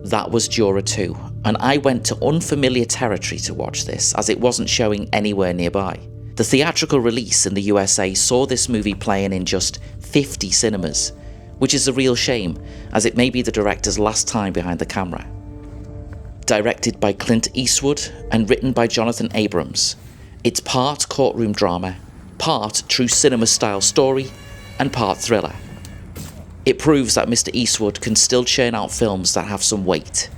that was Juror 2, and I went to unfamiliar territory to watch this, as it wasn't showing anywhere nearby. The theatrical release in the USA saw this movie playing in just 50 cinemas, which is a real shame, as it may be the director's last time behind the camera. Directed by Clint Eastwood and written by Jonathan Abrams, it's part courtroom drama, part true cinema-style story, and part thriller. It proves that Mr. Eastwood can still churn out films that have some weight.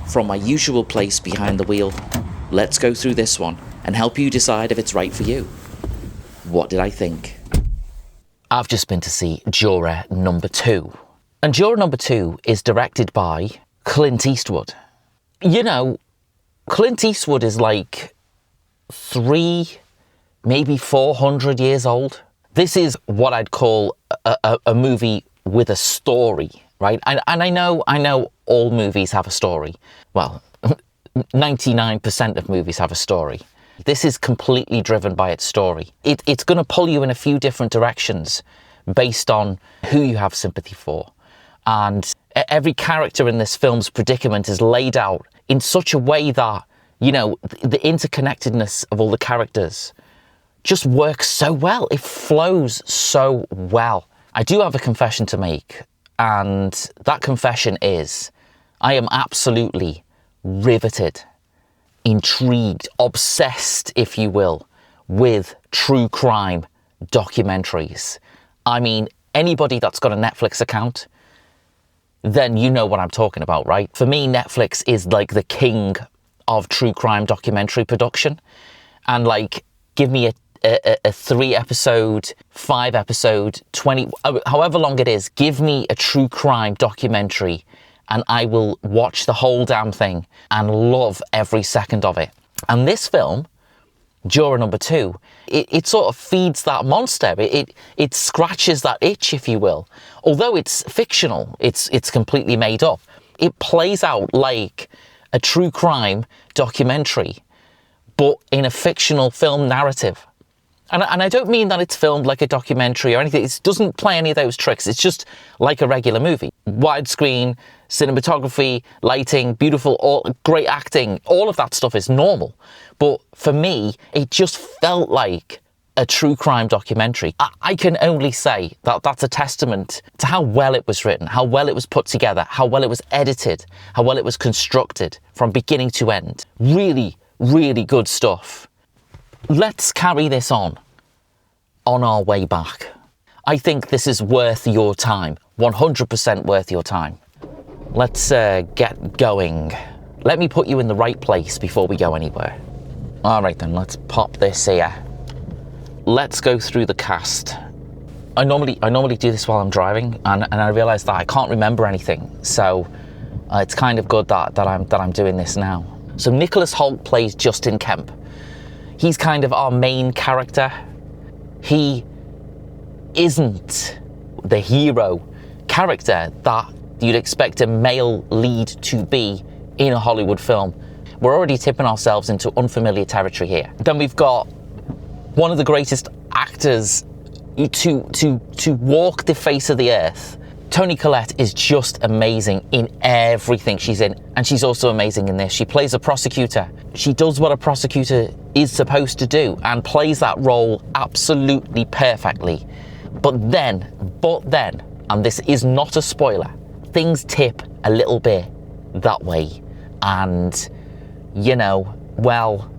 From my usual place behind the wheel, let's go through this one and help you decide if it's right for you. What did I think? I've just been to see Juror number 2. And Juror number 2 is directed by Clint Eastwood. You know, Clint Eastwood is like 3, maybe 400 years old. This is what I'd call a movie with a story, right? And I know all movies have a story. Well, 99% of movies have a story. This is completely driven by its story. It's going to pull you in a few different directions based on who you have sympathy for. And every character in this film's predicament is laid out in such a way that, you know, the interconnectedness of all the characters just works so well. It flows so well. I do have a confession to make, and that confession is I am absolutely riveted, intrigued, obsessed, if you will, with true crime documentaries. I mean, anybody that's got a Netflix account, then you know what I'm talking about, right? For me, Netflix is like the king of true crime documentary production. And like, give me a 3-episode, 5-episode, 20, however long it is, give me a true crime documentary and I will watch the whole damn thing and love every second of it. And this film, Juror number 2, it sort of feeds that monster. It scratches that itch, if you will. Although it's fictional, it's completely made up. It plays out like a true crime documentary, but in a fictional film narrative. And I don't mean that it's filmed like a documentary or anything. It doesn't play any of those tricks. It's just like a regular movie. Widescreen, cinematography, lighting, beautiful, great acting, all of that stuff is normal. But for me, it just felt like a true crime documentary. I can only say that that's a testament to how well it was written, how well it was put together, how well it was edited, how well it was constructed from beginning to end. Really, really good stuff. Let's carry this on our way back. I think this is worth your time, 100% worth your time. Let's get going. Let me put you in the right place before we go anywhere. All right then, let's pop this here. Let's go through the cast. I normally do this while I'm driving, and I realise that I can't remember anything, so it's kind of good that I'm doing this now. So Nicholas Hoult plays Justin Kemp. He's kind of our main character. He isn't the hero character that you'd expect a male lead to be in a Hollywood film. We're already tipping ourselves into unfamiliar territory here. Then we've got one of the greatest actors to walk the face of the earth. Toni Collette is just amazing in everything she's in, and she's also amazing in this. She plays a prosecutor. She does what a prosecutor is supposed to do and plays that role absolutely perfectly. But then, and this is not a spoiler, things tip a little bit that way. And, you know, well,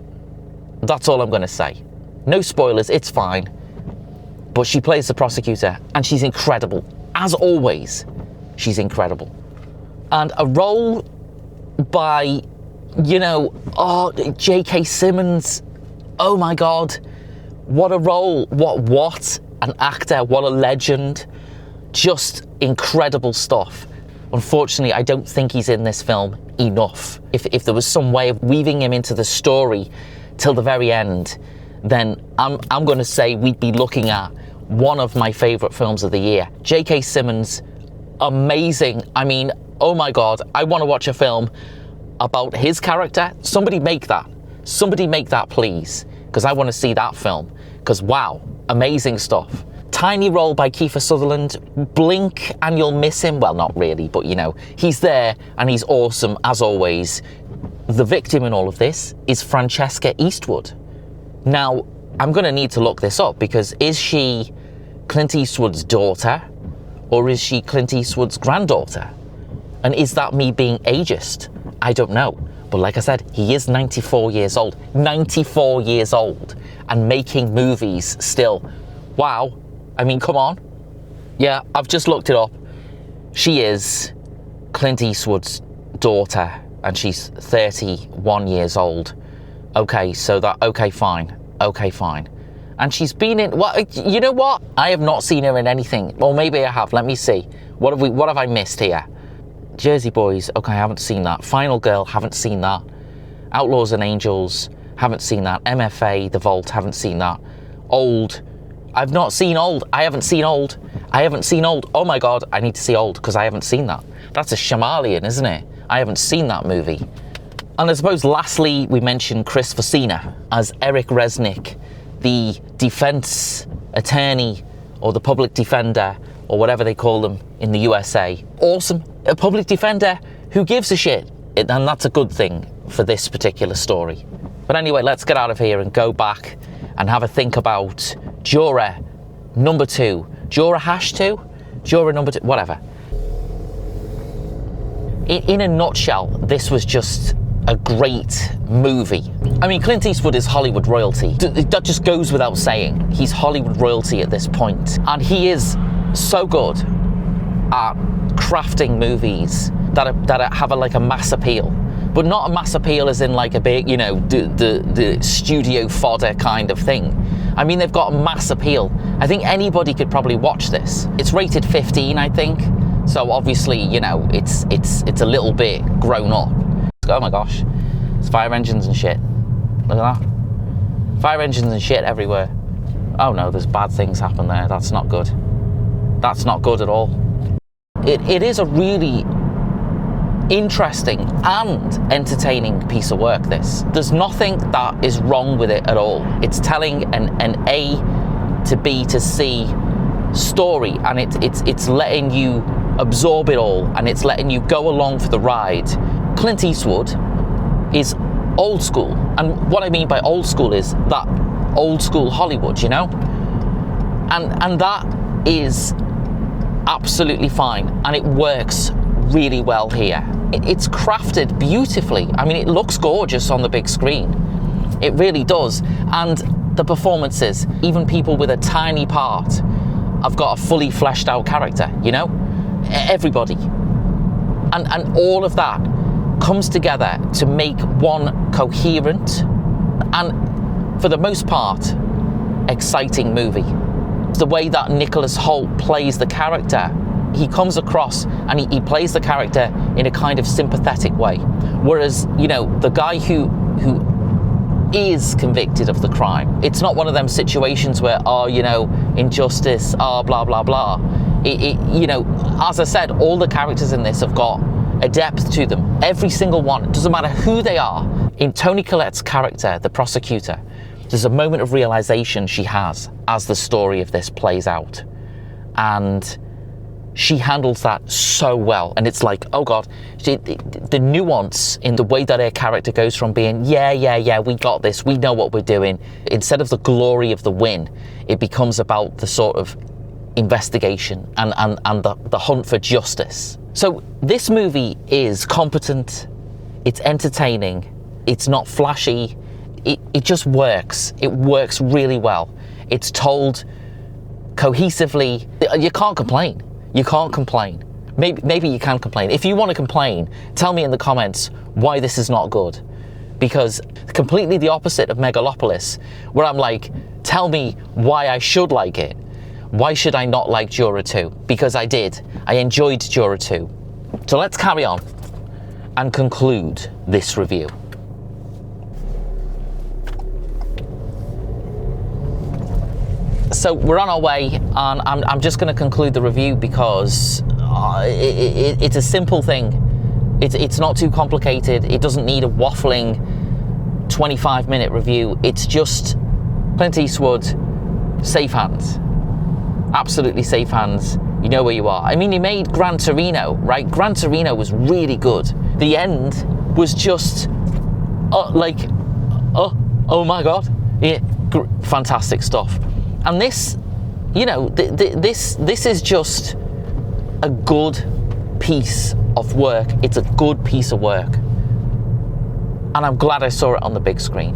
that's all I'm going to say. No spoilers, it's fine. But she plays the prosecutor, and she's incredible. As always, she's incredible. And a role by, you know, J.K. Simmons. Oh my God. What a role. What an actor. What a legend. Just incredible stuff. Unfortunately, I don't think he's in this film enough. If there was some way of weaving him into the story till the very end, then I'm going to say we'd be looking at one of my favourite films of the year. J.K. Simmons, amazing. I mean, oh my God, I want to watch a film about his character. Somebody make that. Somebody make that, please. Because I want to see that film. Because wow, amazing stuff. tiny role by Kiefer Sutherland. Blink and you'll miss him. Well, not really, but you know, he's there and he's awesome as always. The victim in all of this is Francesca Eastwood. Now, I'm going to need to look this up, because is she Clint Eastwood's daughter or is she Clint Eastwood's granddaughter? And is that me being ageist? I don't know. But like I said, he is 94 years old. 94 years old and making movies still. Wow. I mean, come on. Yeah, I've just looked it up. She is Clint Eastwood's daughter and she's 31 years old. Okay, so that, okay, fine. Okay, fine. And she's been in, well, you know what? I have not seen her in anything. Or maybe I have. Let me see. What have I missed here? Jersey Boys, okay, I haven't seen that. Final Girl, haven't seen that. Outlaws and Angels, haven't seen that. MFA, The Vault, haven't seen that. Old, I've not seen Old. I haven't seen Old. I haven't seen Old. Oh my God, I need to see Old because I haven't seen that. That's a Shyamalan, isn't it? I haven't seen that movie. And I suppose lastly, we mentioned Chris Facina as Eric Resnick, the defense attorney or the public defender or whatever they call them in the USA. Awesome. A public defender who gives a shit. And that's a good thing for this particular story. But anyway, let's get out of here and go back and have a think about Juror number 2. Juror #2? Juror number 2, whatever. In a nutshell, this was just a great movie. I mean, Clint Eastwood is Hollywood royalty. That just goes without saying. He's Hollywood royalty at this point. And he is so good at crafting movies that have a mass appeal. But not a mass appeal as in like a big, you know, the studio fodder kind of thing. I mean, they've got a mass appeal. I think anybody could probably watch this. It's rated 15, I think. So obviously, you know, it's a little bit grown up. Oh my gosh, it's fire engines and shit. Look at that. Fire engines and shit everywhere. Oh no, there's bad things happen there. That's not good. That's not good at all. It is a really interesting and entertaining piece of work, this. There's nothing that is wrong with it at all. It's telling an A to B to C story, and it's letting you absorb it all, and it's letting you go along for the ride. Clint Eastwood is old school, and what I mean by old school is that old school Hollywood, you know? And that is absolutely fine, and it works really well here. It's crafted beautifully. I mean, it looks gorgeous on the big screen. It really does. And the performances, even people with a tiny part, have got a fully fleshed out character, you know? Everybody. And all of that comes together to make one coherent and, for the most part, exciting movie. The way that Nicholas Hoult plays the character, he comes across and he plays the character in a kind of sympathetic way. Whereas, you know, the guy who is convicted of the crime, it's not one of them situations where, oh, you know, injustice, oh, blah, blah, blah. You know, as I said, all the characters in this have got a depth to them. Every single one. It doesn't matter who they are. In Toni Collette's character, the prosecutor, there's a moment of realization she has as the story of this plays out. And she handles that so well. And it's like, oh God, the nuance in the way that her character goes from being, yeah, we got this, we know what we're doing. Instead of the glory of the win, it becomes about the sort of investigation and the hunt for justice. So this movie is competent, it's entertaining, it's not flashy, it just works. It works really well. It's told cohesively. You can't complain. You can't complain. Maybe you can complain. If you want to complain, tell me in the comments why this is not good. Because completely the opposite of Megalopolis, where I'm like, tell me why I should like it. Why should I not like Juror 2? Because I did. I enjoyed Juror 2. So let's carry on and conclude this review. So we're on our way, and I'm just going to conclude the review because it's a simple thing. It's not too complicated. It doesn't need a waffling 25-minute review. It's just Clint Eastwood, safe hands. absolutely safe hands. You know where you are. I mean, you made Gran Torino, right? Gran Torino was really good. The end was just oh my god, yeah, fantastic stuff. And this, you know, this is just a good piece of work. It's a good piece of work, and I'm glad I saw it on the big screen.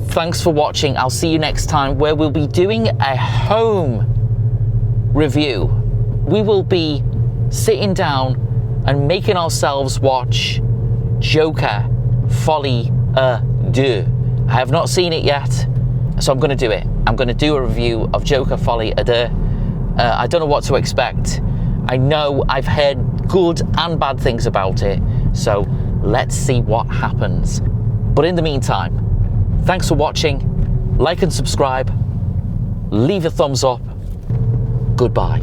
Thanks for watching. I'll see you next time, where we'll be doing a home review. We will be sitting down and making ourselves watch Joker Folie à Deux. I have not seen it yet, so I'm going to do it. I'm going to do a review of Joker Folie à Deux. I don't know what to expect. I know I've heard good and bad things about it, so let's see what happens. But in the meantime, thanks for watching. Like and subscribe. Leave a thumbs up. Goodbye.